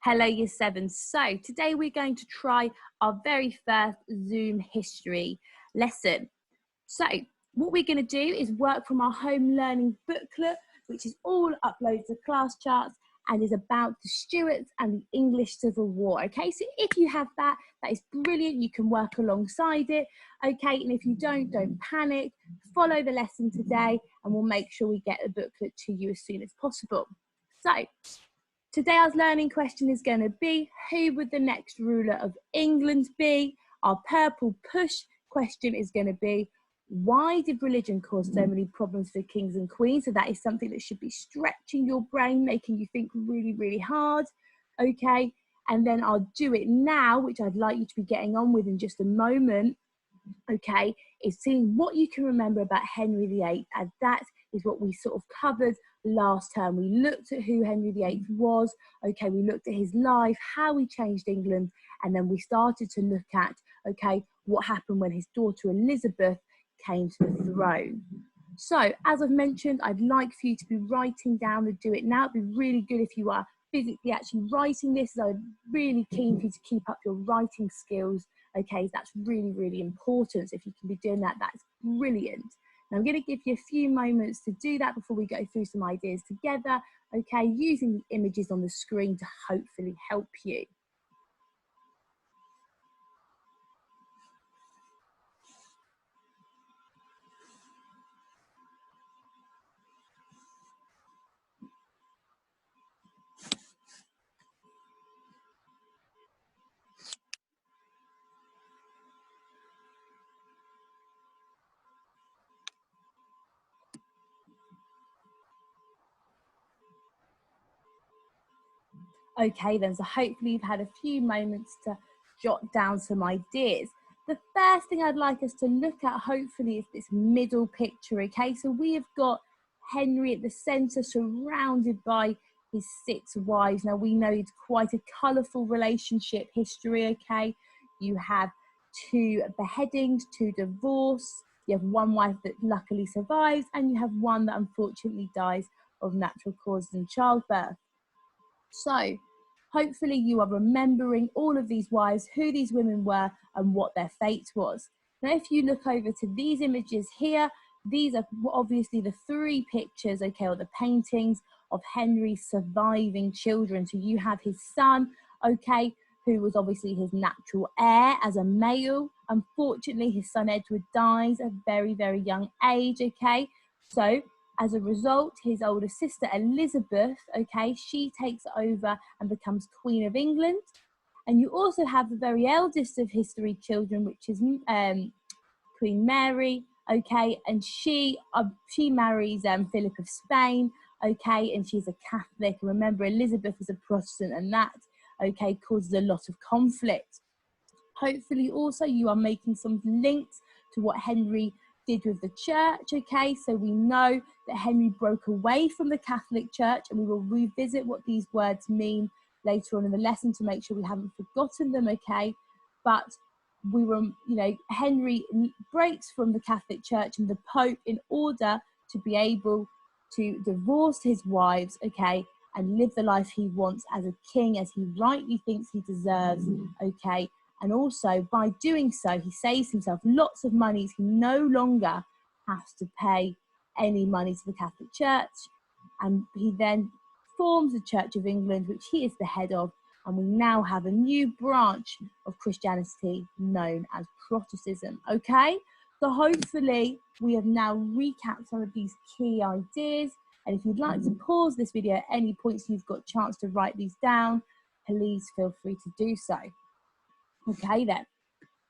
Hello, Year 7. So today we're going to try our very first Zoom history lesson. So what we're going to do is work from our home learning booklet, which is all uploaded to class charts and is about the Stuarts and the English Civil War. Okay, so if you have that, that is brilliant. You can work alongside it. Okay, and if you don't panic. Follow the lesson today and we'll make sure we get the booklet to you as soon as possible. So today our learning question is going to be, who would the next ruler of England be? Our purple push question is going to be, why did religion cause so many problems for kings and queens? So that is something that should be stretching your brain, making you think really, really hard. Okay, and then I'll do it now, which I'd like you to be getting on with in just a moment. Okay, is seeing what you can remember about Henry VIII, and that is what we sort of covered last term. We looked at who Henry VIII was, okay, we looked at his life, how he changed England, and then we started to look at, okay, what happened when his daughter Elizabeth came to the throne. So, as I've mentioned, I'd like for you to be writing down and do it now. It'd be really good if you are physically actually writing this. So I'm really keen for you to keep up your writing skills. Okay, that's really, really important. So if you can be doing that, that's brilliant. Now I'm going to give you a few moments to do that before we go through some ideas together. Okay, using the images on the screen to hopefully help you. Okay then, so hopefully you've had a few moments to jot down some ideas. The first thing I'd like us to look at, hopefully, is this middle picture, okay? So we have got Henry at the centre, surrounded by his 6 wives. Now, we know it's quite a colourful relationship history, okay? You have 2 beheadings, 2 divorce, you have 1 wife that luckily survives, and you have 1 that unfortunately dies of natural causes in childbirth. So hopefully you are remembering all of these wives, who these women were and what their fate was. Now, if you look over to these images here, these are obviously the 3 pictures, okay, or the paintings of Henry's surviving children. So you have his son, okay, who was obviously his natural heir as a male. Unfortunately, his son Edward dies at a very, very young age, okay. So as a result, his older sister Elizabeth, okay, she takes over and becomes Queen of England. And you also have the very eldest of his 3 children, which is Queen Mary, okay, and she marries Philip of Spain, okay, and she's a Catholic. Remember, Elizabeth is a Protestant, and that, okay, causes a lot of conflict. Hopefully, also, you are making some links to what Henry did with the church, okay? So we know that Henry broke away from the Catholic Church, and we will revisit what these words mean later on in the lesson to make sure we haven't forgotten them, okay? But we were, Henry breaks from the Catholic Church and the Pope in order to be able to divorce his wives, okay, and live the life he wants as a king, as he rightly thinks he deserves, okay? And also, by doing so, he saves himself lots of money. He no longer has to pay any money to the Catholic Church. And he then forms the Church of England, which he is the head of. And we now have a new branch of Christianity known as Protestantism, okay? So hopefully we have now recapped some of these key ideas. And if you'd like to pause this video at any points you've got a chance to write these down, please feel free to do so. Okay then,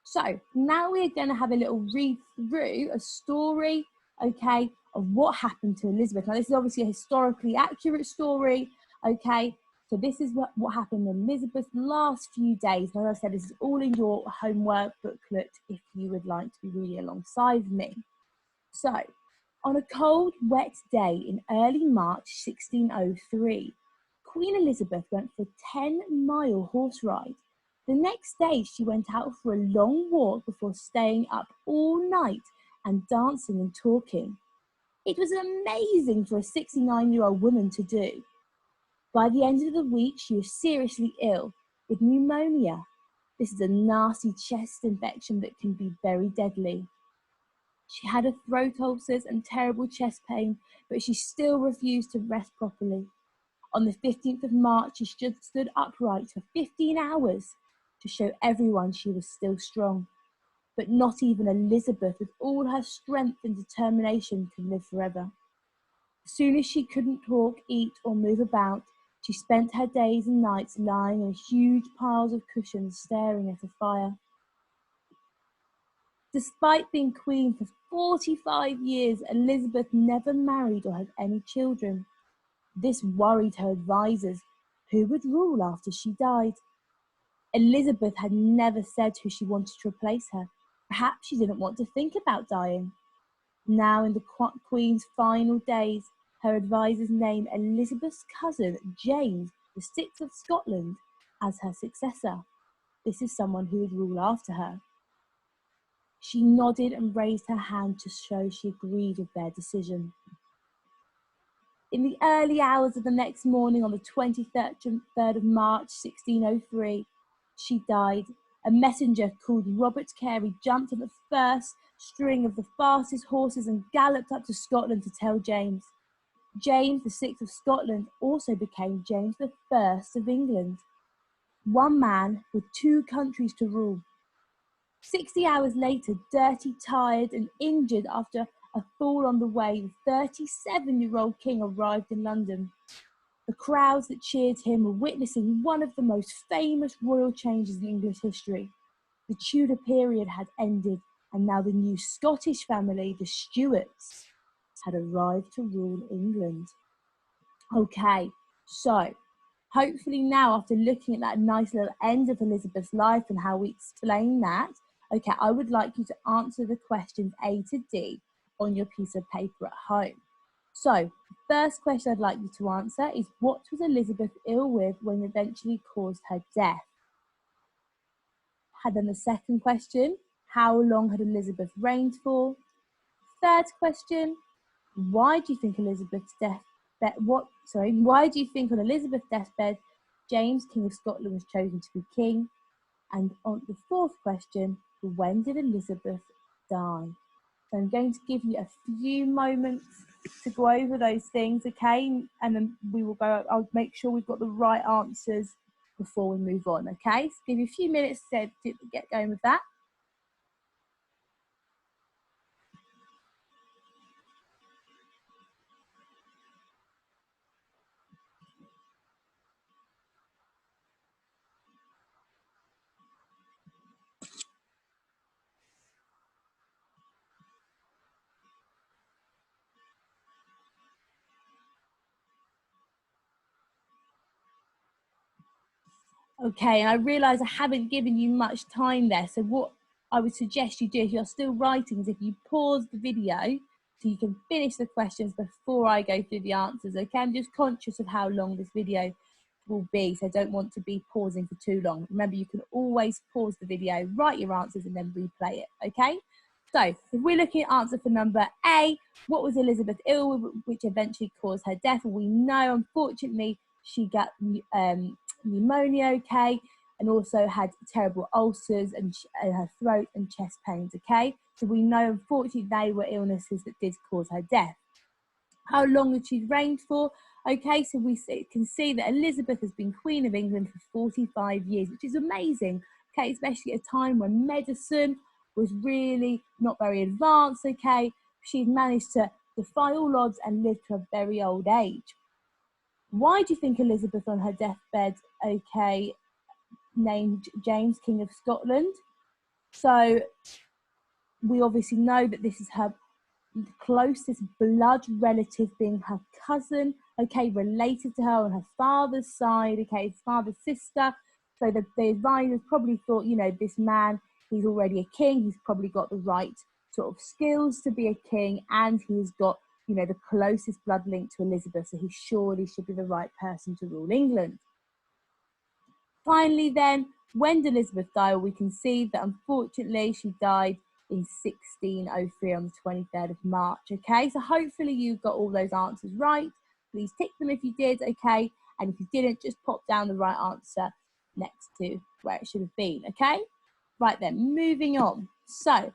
so now we're going to have a little read through a story, okay, of what happened to Elizabeth. Now this is obviously a historically accurate story, okay, so this is what happened in Elizabeth's last few days. Now, as I said, this is all in your homework booklet if you would like to be reading alongside me. So, on a cold, wet day in early March 1603, Queen Elizabeth went for a 10-mile horse ride. The next day, she went out for a long walk before staying up all night and dancing and talking. It was amazing for a 69-year-old woman to do. By the end of the week, she was seriously ill with pneumonia. This is a nasty chest infection that can be very deadly. She had throat ulcers and terrible chest pain, but she still refused to rest properly. On the 15th of March, she stood upright for 15 hours to show everyone she was still strong. But not even Elizabeth, with all her strength and determination, could live forever. As soon as she couldn't talk, eat, or move about, she spent her days and nights lying on huge piles of cushions staring at a fire. Despite being queen for 45 years, Elizabeth never married or had any children. This worried her advisors. Who would rule after she died? Elizabeth had never said who she wanted to replace her. Perhaps she didn't want to think about dying. Now, in the Queen's final days, her advisors named Elizabeth's cousin, James, the Sixth of Scotland, as her successor. This is someone who would rule after her. She nodded and raised her hand to show she agreed with their decision. In the early hours of the next morning, on the 23rd of March, 1603, she died. A messenger called Robert Carey jumped on the first string of the fastest horses and galloped up to Scotland to tell James. James VI of Scotland also became James I of England. One man with two countries to rule. 60 hours later, dirty, tired, and injured after a fall on the way, the 37-year-old king arrived in London. The crowds that cheered him were witnessing one of the most famous royal changes in English history. The Tudor period had ended, and now the new Scottish family, the Stuarts, had arrived to rule England. Okay, so hopefully now, after looking at that nice little end of Elizabeth's life and how we explain that, okay, I would like you to answer the questions A to D on your piece of paper at home. So, the first question I'd like you to answer is, what was Elizabeth ill with when eventually caused her death? And then the second question, how long had Elizabeth reigned for? Third question, why do you think Elizabeth's why do you think on Elizabeth's deathbed, James, King of Scotland, was chosen to be king? And on the fourth question, when did Elizabeth die? So I'm going to give you a few moments to go over those things, okay? And then I'll make sure we've got the right answers before we move on, okay? So give you a few minutes to get going with that. Okay, and I realise I haven't given you much time there. So what I would suggest you do, if you're still writing, is if you pause the video so you can finish the questions before I go through the answers. Okay, I'm just conscious of how long this video will be, so I don't want to be pausing for too long. Remember, you can always pause the video, write your answers, and then replay it. Okay, so if we're looking at answer for number A, what was Elizabeth ill with, which eventually caused her death? We know, unfortunately, she got pneumonia, okay, and also had terrible ulcers and her throat and chest pains, okay. So we know, unfortunately, they were illnesses that did cause her death. How long had she reigned for? Okay, so we can see that Elizabeth has been Queen of England for 45 years, which is amazing, okay, especially at a time when medicine was really not very advanced, okay. She'd managed to defy all odds and live to a very old age. Why do you think Elizabeth on her deathbed, okay, named James, King of Scotland? So we obviously know that this is her closest blood relative, being her cousin, okay, related to her on her father's side, okay, his father's sister. So the advisors probably thought, you know, this man, he's already a king, he's probably got the right sort of skills to be a king, and he's got, you know, the closest blood link to Elizabeth, so he surely should be the right person to rule England. Finally then, when did Elizabeth die? Well, we can see that unfortunately she died in 1603 on the 23rd of March, okay? So hopefully you got all those answers right. Please tick them if you did, okay? And if you didn't, just pop down the right answer next to where it should have been, okay? Right then, moving on. So,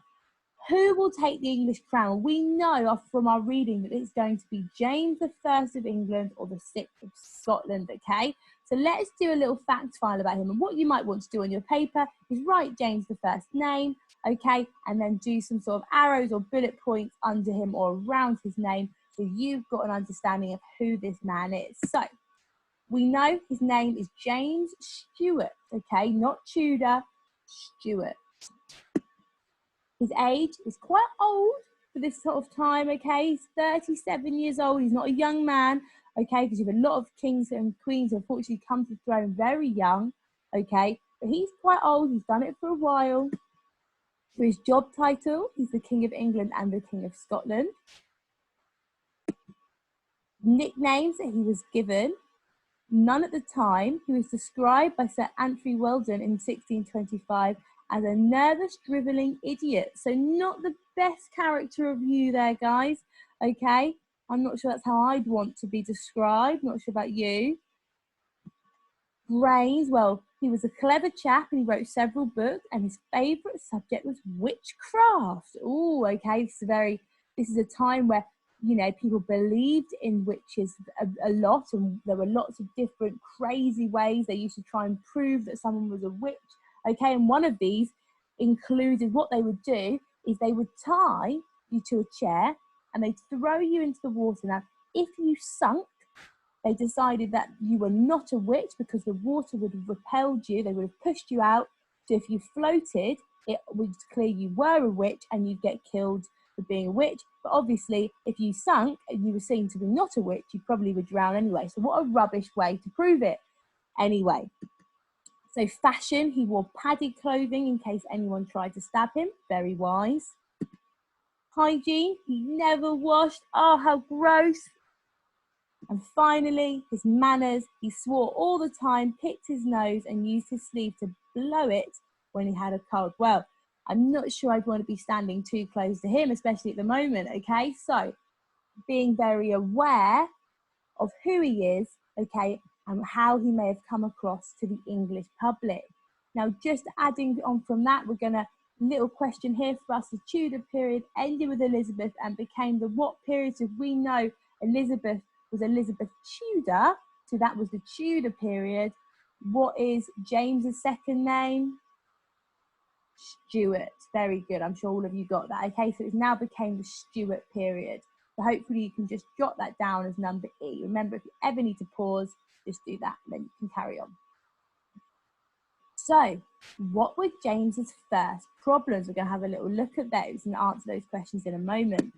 who will take the English crown? We know from our reading that it's going to be James I of England or the 6th of Scotland, okay? So let's do a little fact file about him. And what you might want to do on your paper is write James I's name, okay? And then do some sort of arrows or bullet points under him or around his name so you've got an understanding of who this man is. So we know his name is James Stewart, okay? Not Tudor, Stewart. His age is quite old for this sort of time, okay? He's 37 years old. He's not a young man, okay? Because you have a lot of kings and queens who unfortunately come to the throne very young, okay? But he's quite old. He's done it for a while. For his job title, he's the King of England and the King of Scotland. Nicknames that he was given, none at the time. He was described by Sir Anthony Weldon in 1625 as a nervous, drivelling idiot. So not the best character review there, guys, okay? I'm not sure that's how I'd want to be described. Not sure about you. Brains, well, he was a clever chap and he wrote several books and his favourite subject was witchcraft. Oh, okay, this is a time where, you know, people believed in witches a lot, and there were lots of different crazy ways they used to try and prove that someone was a witch. Okay, and one of these included what they would do is they would tie you to a chair and they'd throw you into the water. Now, if you sunk, they decided that you were not a witch because the water would have repelled you. They would have pushed you out. So if you floated, it would clear you were a witch and you'd get killed for being a witch. But obviously, if you sunk and you were seen to be not a witch, you probably would drown anyway. So what a rubbish way to prove it. Anyway, so fashion, he wore padded clothing in case anyone tried to stab him. Very wise. Hygiene, he never washed. Oh, how gross. And finally, his manners, he swore all the time, picked his nose and used his sleeve to blow it when he had a cold. Well, I'm not sure I'd want to be standing too close to him, especially at the moment, okay? So, being very aware of who he is, okay, and how he may have come across to the English public. Now, just adding on from that, we're going to, little question here for us, the Tudor period ended with Elizabeth and became the what period? So we know Elizabeth was Elizabeth Tudor, so that was the Tudor period. What is James's second name? Stuart. Very good. I'm sure all of you got that. Okay, so it now became the Stuart period. So hopefully you can just jot that down as number E. Remember, if you ever need to pause, just do that, and then you can carry on. So, what were James's first problems? We're going to have a little look at those and answer those questions in a moment.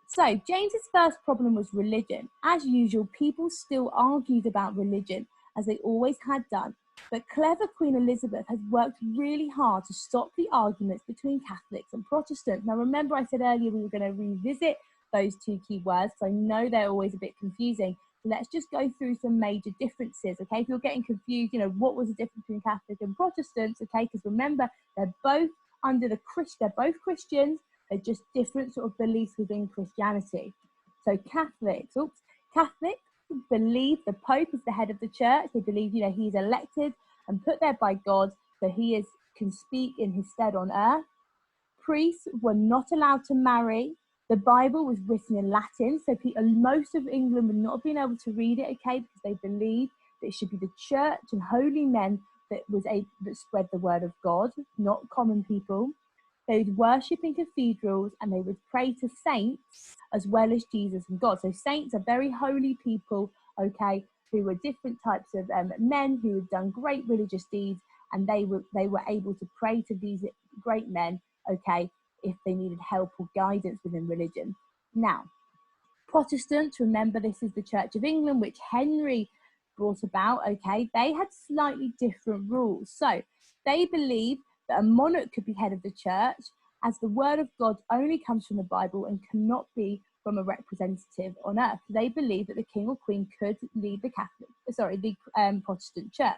So, James's first problem was religion. As usual, people still argued about religion, as they always had done. But clever Queen Elizabeth has worked really hard to stop the arguments between Catholics and Protestants. Now, remember I said earlier we were going to revisit those two key words, so I know they're always a bit confusing. So let's just go through some major differences, okay? If you're getting confused, you know, what was the difference between Catholic and Protestants, okay? Because remember, they're both they're both Christians, they're just different sort of beliefs within Christianity. So Catholics believe the Pope is the head of the church. They believe, you know, he's elected and put there by God, so he can speak in his stead on earth. Priests were not allowed to marry. The Bible was written in Latin, so most of England would not have been able to read it, okay, because they believed that it should be the church and holy men that spread the word of God, not common people. They would worship in cathedrals and they would pray to saints as well as Jesus and God. So saints are very holy people, okay, who were different types of men who had done great religious deeds, and they were able to pray to these great men, okay, if they needed help or guidance within religion. Now, Protestants, remember this is the Church of England, which Henry brought about, okay, they had slightly different rules. So they believed that a monarch could be head of the church, as the word of God only comes from the Bible and cannot be from a representative on earth. They believed that the king or queen could lead the Protestant church.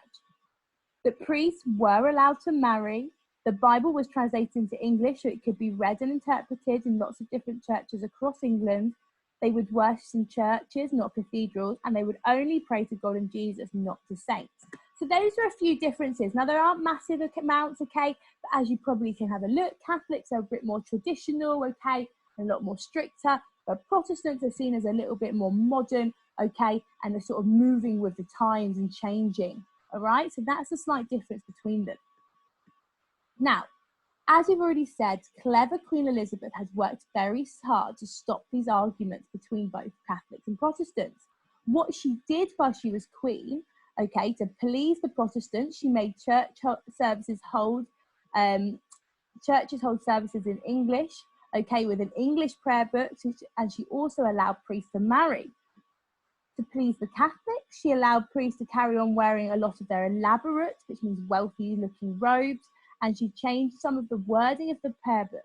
The priests were allowed to marry. The Bible was translated into English so it could be read and interpreted in lots of different churches across England. They would worship in churches, not cathedrals, and they would only pray to God and Jesus, not to saints. So those are a few differences. Now, there aren't massive amounts, okay, but as you probably can have a look, Catholics are a bit more traditional, okay, a lot more stricter, but Protestants are seen as a little bit more modern, okay, and they're sort of moving with the times and changing, all right? So that's a slight difference between them. Now, as we've already said, clever Queen Elizabeth has worked very hard to stop these arguments between both Catholics and Protestants. What she did while she was Queen, okay, to please the Protestants, she made churches hold services in English, okay, with an English prayer book, and she also allowed priests to marry. To please the Catholics, she allowed priests to carry on wearing a lot of their elaborate, which means wealthy-looking robes, and she changed some of the wording of the prayer book.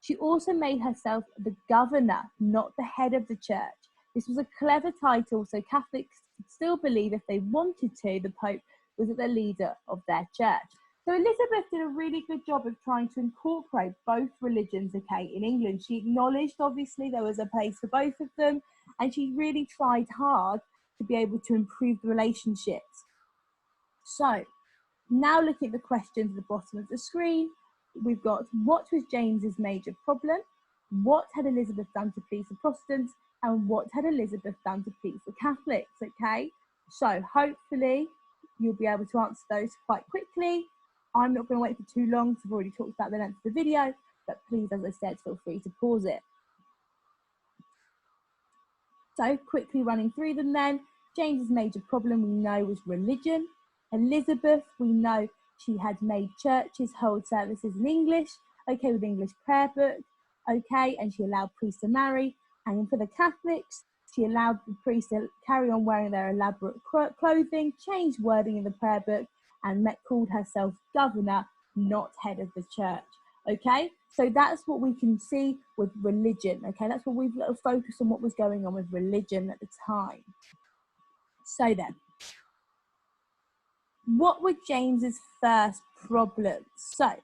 She also made herself the governor, not the head of the church. This was a clever title, so Catholics could still believe if they wanted to, the Pope was the leader of their church. So Elizabeth did a really good job of trying to incorporate both religions, okay, in England. She acknowledged, obviously, there was a place for both of them, and she really tried hard to be able to improve the relationships. So, now looking at the questions at the bottom of the screen, we've got what was James's major problem, what had Elizabeth done to please the Protestants, and what had Elizabeth done to please the Catholics, okay? So hopefully you'll be able to answer those quite quickly. I'm not going to wait for too long because I've already talked about the length of the video, but please, as I said, feel free to pause it. So quickly running through them then, James's major problem we know was religion. Elizabeth, we know she had made churches hold services in English, okay, with English prayer book, okay, and she allowed priests to marry. And for the Catholics, she allowed the priests to carry on wearing their elaborate clothing, changed wording in the prayer book, and called herself governor, not head of the church, okay? So that's what we can see with religion, okay? That's what we've focused on, what was going on with religion at the time. So then, what were James's first problems? So,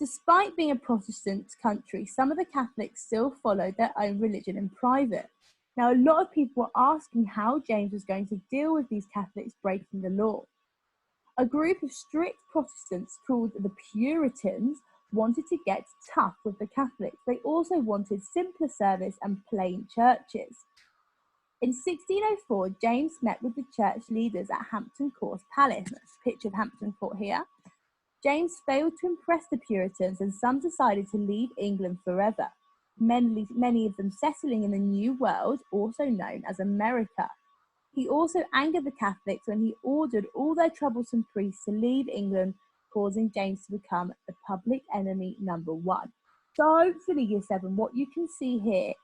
despite being a Protestant country, some of the Catholics still followed their own religion in private. Now, a lot of people were asking how James was going to deal with these Catholics breaking the law. A group of strict Protestants called the Puritans wanted to get tough with the Catholics. They also wanted simpler service and plain churches. In 1604, James met with the church leaders at Hampton Court Palace. That's a picture of Hampton Court here. James failed to impress the Puritans, and some decided to leave England forever, many of them settling in the New World, also known as America. He also angered the Catholics when he ordered all their troublesome priests to leave England, causing James to become the public enemy #1. So hopefully, Year 7, what you can see here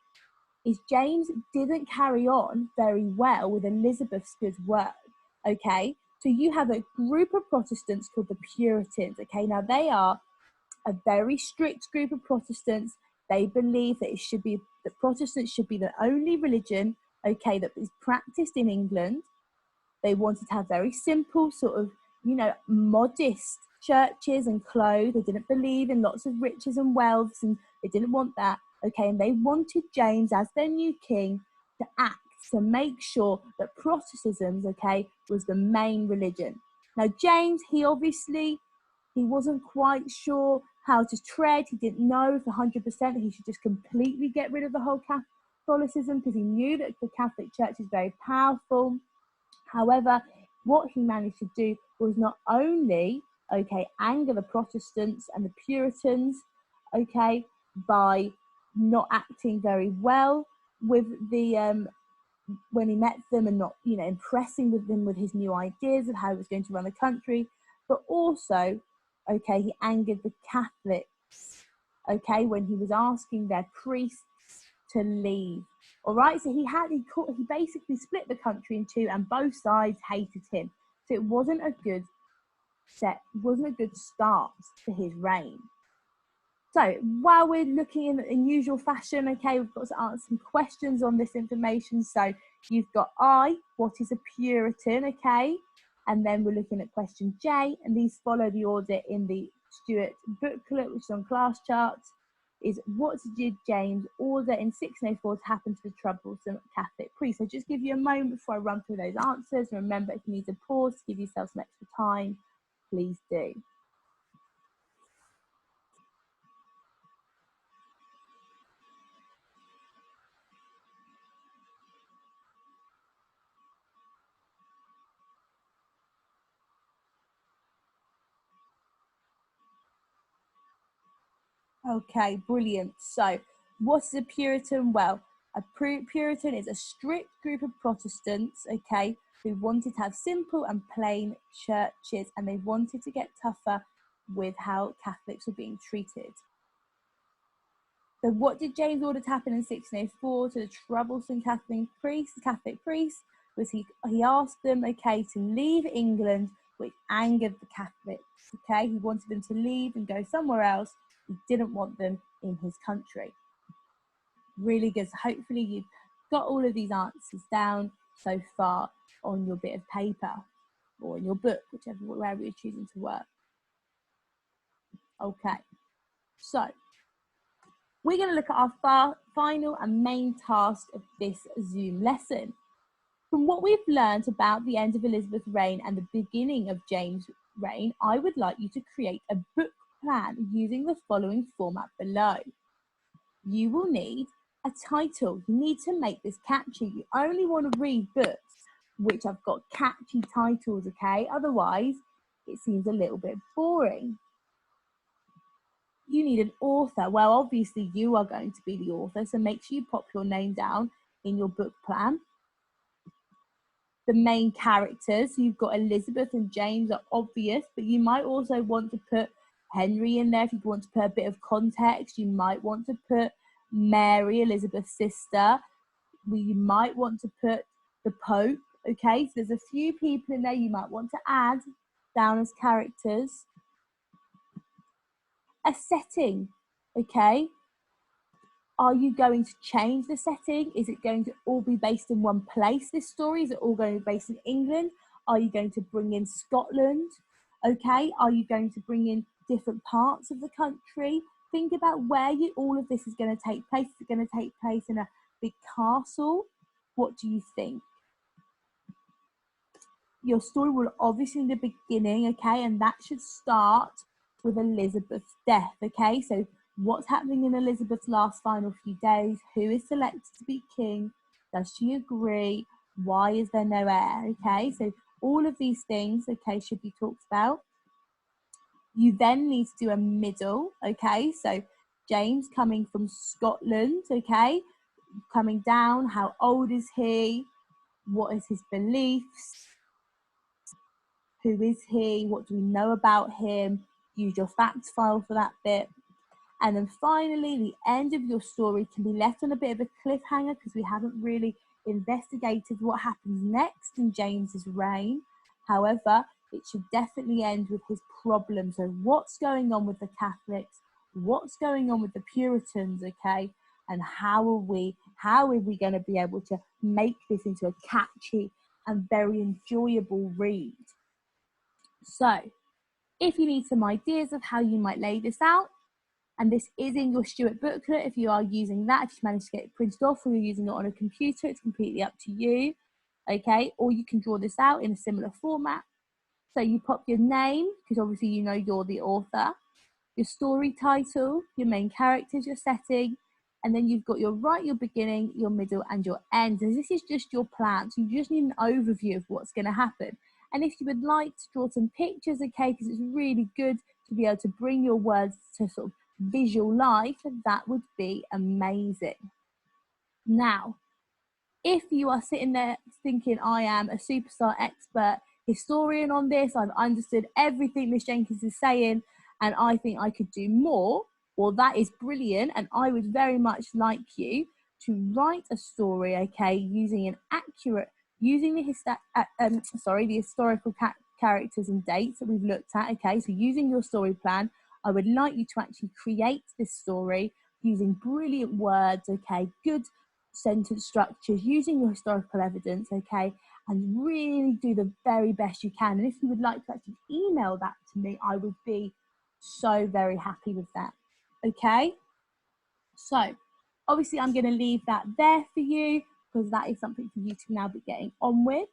is James didn't carry on very well with Elizabeth's good work, okay? So you have a group of Protestants called the Puritans, okay? Now they are a very strict group of Protestants. They believe that that Protestants should be the only religion, okay, that is practiced in England. They wanted to have very simple, sort of, modest churches and clothes. They didn't believe in lots of riches and wealths, and they didn't want that, okay? And they wanted James, as their new king, to act to make sure that Protestantism, okay, was the main religion. Now, James, he wasn't quite sure how to tread. He didn't know for 100% he should just completely get rid of the whole Catholicism, because he knew that the Catholic Church is very powerful. However, what he managed to do was not only, okay, anger the Protestants and the Puritans, okay, by not acting very well with the when he met them, and not, impressing with them with his new ideas of how he was going to run the country, but also, okay, he angered the Catholics, okay, when he was asking their priests to leave. All right, so he basically split the country in two, and both sides hated him. So it wasn't a good start to his reign. So while we're looking in usual fashion, okay, we've got to answer some questions on this information. So you've got what is a Puritan, okay? And then we're looking at question J, and these follow the order in the Stuart booklet, which is on class charts. is what did James order in 1604 to happen to the troublesome Catholic priest? So just give you a moment before I run through those answers. And remember, if you need to pause to give yourself some extra time, please do. Okay, brilliant. So, what's a Puritan? Well, a Puritan is a strict group of Protestants, okay, who wanted to have simple and plain churches, and they wanted to get tougher with how Catholics were being treated. So, what did James order to happen in 1604 to the troublesome Catholic priests? Was he asked them, okay, to leave England, which angered the Catholics. Okay, he wanted them to leave and go somewhere else. He didn't want them in his country. Really good. So hopefully you've got all of these answers down so far on your bit of paper or in your book, wherever you're choosing to work. Okay, so we're going to look at our final and main task of this Zoom lesson. From what we've learned about the end of Elizabeth's reign and the beginning of James' reign, I would like you to create a book plan using the following format below. You will need a title. You need to make this catchy. You only want to read books which have got catchy titles, okay? Otherwise, it seems a little bit boring. You need an author. Well, obviously, you are going to be the author, so make sure you pop your name down in your book plan. The main characters, you've got Elizabeth and James are obvious, but you might also want to put Henry in there if you want to put a bit of context. You might want to put Mary, Elizabeth's sister. You might want to put the Pope, okay? So there's a few people in there you might want to add down as characters. A setting, okay? Are you going to change the setting? Is it going to all be based in one place, this story? Is it all going to be based in England? Are you going to bring in Scotland? Okay, are you going to bring in different parts of the country? Think about where all of this is going to take place. Is it going to take place in a big castle? What do you think? Your story will obviously in the beginning, okay, and that should start with Elizabeth's death, okay? So what's happening in Elizabeth's last final few days? Who is selected to be king? Does she agree? Why is there no heir? Okay, so all of these things, okay, should be talked about. You then need to do a middle, okay? So James coming from Scotland, okay, coming down, how old is he? What is his beliefs? Who is he? What do we know about him? Use your facts file for that bit. And then finally, the end of your story can be left on a bit of a cliffhanger because we haven't really investigated what happens next in James's reign. However, it should definitely end with his problem. So what's going on with the Catholics? What's going on with the Puritans, okay? And how are we going to be able to make this into a catchy and very enjoyable read? So if you need some ideas of how you might lay this out, and this is in your Stuart booklet, if you are using that, if you manage to get it printed off or you're using it on a computer, it's completely up to you, okay? Or you can draw this out in a similar format. So you pop your name, because obviously you know you're the author, your story title, your main characters, your setting, and then you've got your beginning, your middle, and your end. And this is just your plan. So you just need an overview of what's going to happen. And if you would like to draw some pictures, okay, because it's really good to be able to bring your words to sort of visual life, that would be amazing. Now, if you are sitting there thinking I am a superstar expert historian on this, I've understood everything Miss Jenkins is saying, and I think I could do more, well, that is brilliant, and I would very much like you to write a story, okay, using the historical characters and dates that we've looked at, okay, so using your story plan, I would like you to actually create this story using brilliant words, okay, good sentence structures, using your historical evidence, okay, and really do the very best you can. And if you would like to actually email that to me, I would be so very happy with that, okay? So obviously I'm going to leave that there for you because that is something for you to now be getting on with.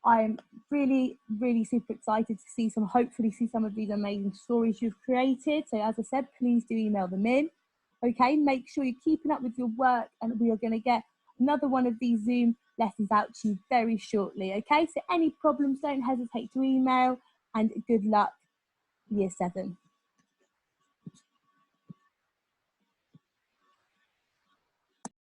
I'm really, really super excited to hopefully see some of these amazing stories you've created. So as I said, please do email them in. Okay, make sure you're keeping up with your work, and we are going to get another one of these Zoom lessons out to you very shortly. Okay, so any problems, don't hesitate to email, and good luck, Year 7.